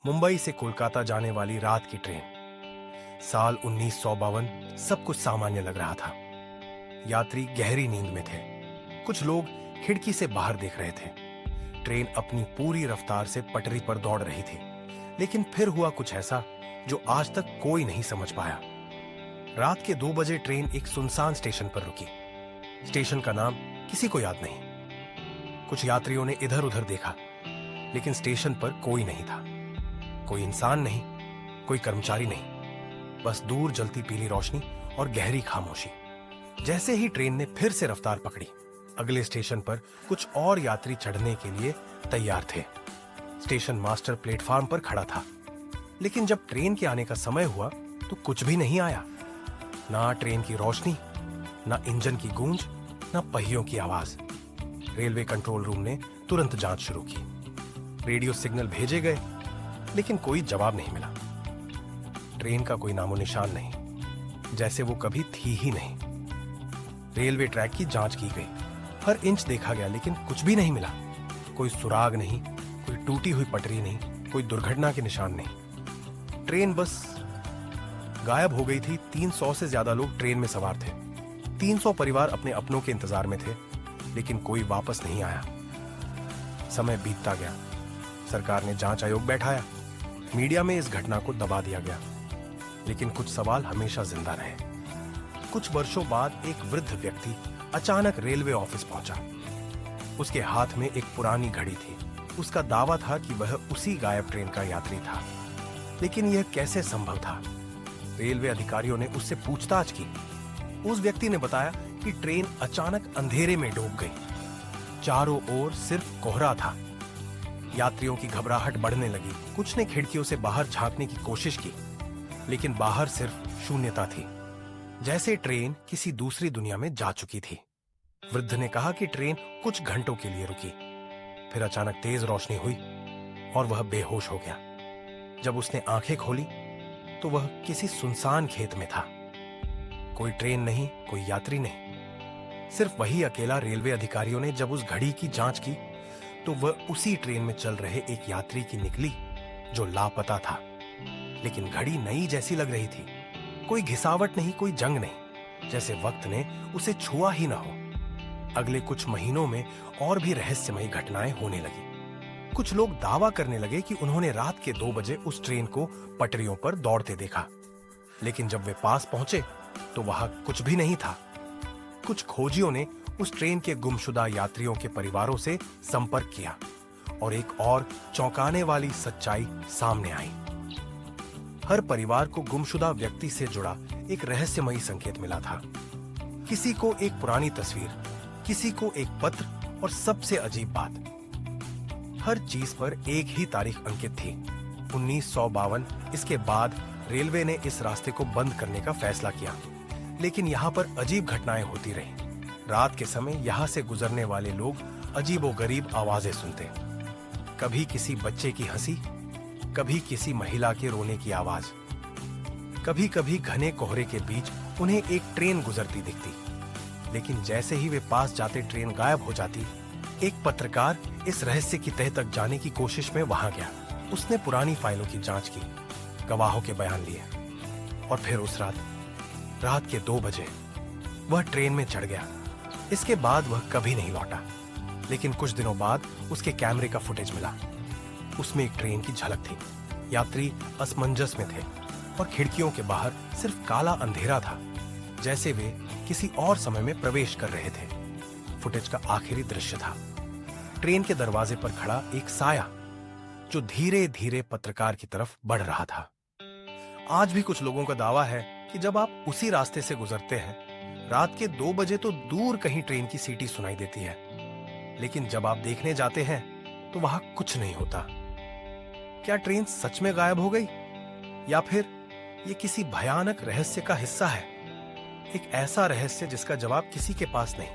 मुंबई से कोलकाता जाने वाली रात की ट्रेन। साल 1952। सब कुछ सामान्य लग रहा था। यात्री गहरी नींद में थे। कुछ लोग खिड़की से बाहर देख रहे थे। ट्रेन अपनी पूरी रफ्तार से पटरी पर दौड़ रही थी, लेकिन फिर हुआ कुछ ऐसा जो आज तक कोई नहीं समझ पाया। रात के 2 बजे ट्रेन एक सुनसान स्टेशन पर रुकी। स्टेशन का नाम किसी को याद नहीं। कुछ यात्रियों ने इधर उधर देखा, लेकिन स्टेशन पर कोई नहीं था। कोई इंसान नहीं, कोई कर्मचारी नहीं, बस दूर जलती पीली रोशनी और गहरी खामोशी। जैसे ही ट्रेन ने फिर से रफ्तार पकड़ी, अगले स्टेशन पर कुछ और यात्री चढ़ने के लिए तैयार थे। स्टेशन मास्टर प्लेटफार्म पर खड़ा था, लेकिन जब ट्रेन के आने का समय हुआ तो कुछ भी नहीं आया। ना ट्रेन की रोशनी, ना इंजन की गूंज, ना पहियों की आवाज। रेलवे कंट्रोल रूम ने तुरंत जांच शुरू की। रेडियो सिग्नल भेजे गए, लेकिन कोई जवाब नहीं मिला। ट्रेन का कोई नामो निशान नहीं, जैसे वो कभी थी ही नहीं। रेलवे ट्रैक की जांच की गई, हर इंच देखा गया, लेकिन कुछ भी नहीं मिला। कोई सुराग नहीं, कोई टूटी हुई पटरी नहीं, कोई दुर्घटना के निशान नहीं। ट्रेन बस गायब हो गई थी। 300 से ज्यादा लोग ट्रेन में सवार थे। 300 परिवार अपने अपनों के इंतजार में थे, लेकिन कोई वापस नहीं आया। समय बीतता गया। सरकार ने जांच आयोग बैठाया। मीडिया में इस घटना को दबा दिया गया, लेकिन कुछ सवाल हमेशा जिंदा रहे। कुछ वर्षों बाद एक वृद्ध व्यक्ति अचानक रेलवे ऑफिस पहुंचा। उसके हाथ में एक पुरानी घड़ी थी। उसका दावा था कि वह उसी गायब ट्रेन का यात्री था, लेकिन यह कैसे संभव था? रेलवे अधिकारियों ने उससे पूछताछ की। उस व्यक्ति ने बताया कि ट्रेन अचानक अंधेरे में डूब गई। चारों ओर सिर्फ कोहरा था। यात्रियों की घबराहट बढ़ने लगी। कुछ ने खिड़कियों से बाहर झांकने की कोशिश की, लेकिन बाहर सिर्फ शून्यता थी, जैसे ट्रेन किसी दूसरी दुनिया में जा चुकी थी। वृद्ध ने कहा कि ट्रेन कुछ घंटों के लिए रुकी, फिर अचानक तेज रोशनी हुई और वह बेहोश हो गया। जब उसने आंखें खोली तो वह किसी सुनसान खेत में था। कोई ट्रेन नहीं, कोई यात्री नहीं, सिर्फ वही अकेला। रेलवे अधिकारियों ने जब उस घड़ी की जांच की तो वह उसी ट्रेन में चल रहे एक यात्री की निकली जो लापता था। लेकिन घड़ी नई जैसी लग रही थी। कोई घिसावट नहीं, कोई जंग नहीं, जैसे वक्त ने उसे छुआ ही ना हो। अगले कुछ महीनों में और भी रहस्यमयी घटनाएं होने लगी। कुछ लोग दावा करने लगे कि उन्होंने रात के 2 बजे उस ट्रेन को पटरियों पर दौड़ते देखा, लेकिन जब वे पास पहुंचे तो वहां कुछ भी नहीं था। कुछ खोजियों ने उस ट्रेन के गुमशुदा यात्रियों के परिवारों से संपर्क किया और एक और चौंकाने वाली सच्चाई सामने आई। हर परिवार को गुमशुदा व्यक्ति से जुड़ा एक रहस्यमयी संकेत मिला था। किसी को एक पुरानी तस्वीर, किसी को एक पत्र, और सबसे अजीब बात, हर चीज पर एक ही तारीख अंकित थी, 1952। इसके बाद रेलवे ने इस रास्ते को बंद करने का फैसला किया, लेकिन यहाँ पर अजीब घटनाएं होती रहीं। रात के समय यहाँ से गुजरने वाले लोग अजीबोगरीब आवाजें सुनते। कभी किसी बच्चे की हंसी, कभी किसी महिला के रोने की आवाज। कभी कभी घने कोहरे के बीच उन्हें एक ट्रेन गुजरती दिखती, लेकिन जैसे ही वे पास जाते ट्रेन गायब हो जाती। एक पत्रकार इस रहस्य की तह तक जाने की कोशिश में वहां गया। उसने पुरानी फाइलों की जांच की, गवाहों के बयान लिए, और फिर उस रात के 2 बजे वह ट्रेन में चढ़ गया। इसके बाद वह कभी नहीं लौटा, लेकिन कुछ दिनों बाद उसके कैमरे का फुटेज मिला। उसमें एक ट्रेन की झलक थी। यात्री असमंजस में थे और खिड़कियों के बाहर सिर्फ काला अंधेरा था, जैसे वे किसी और समय में प्रवेश कर रहे थे। फुटेज का आखिरी दृश्य था ट्रेन के दरवाजे पर खड़ा एक साया जो धीरे धीरे पत्रकार की तरफ बढ़ रहा था। आज भी कुछ लोगों का दावा है कि जब आप उसी रास्ते से गुजरते हैं, रात के 2 बजे तो दूर कहीं ट्रेन की सीटी सुनाई देती है, लेकिन जब आप देखने जाते हैं तो वहां कुछ नहीं होता। क्या ट्रेन सच में गायब हो गई, या फिर ये किसी भयानक रहस्य का हिस्सा है? एक ऐसा रहस्य जिसका जवाब किसी के पास नहीं।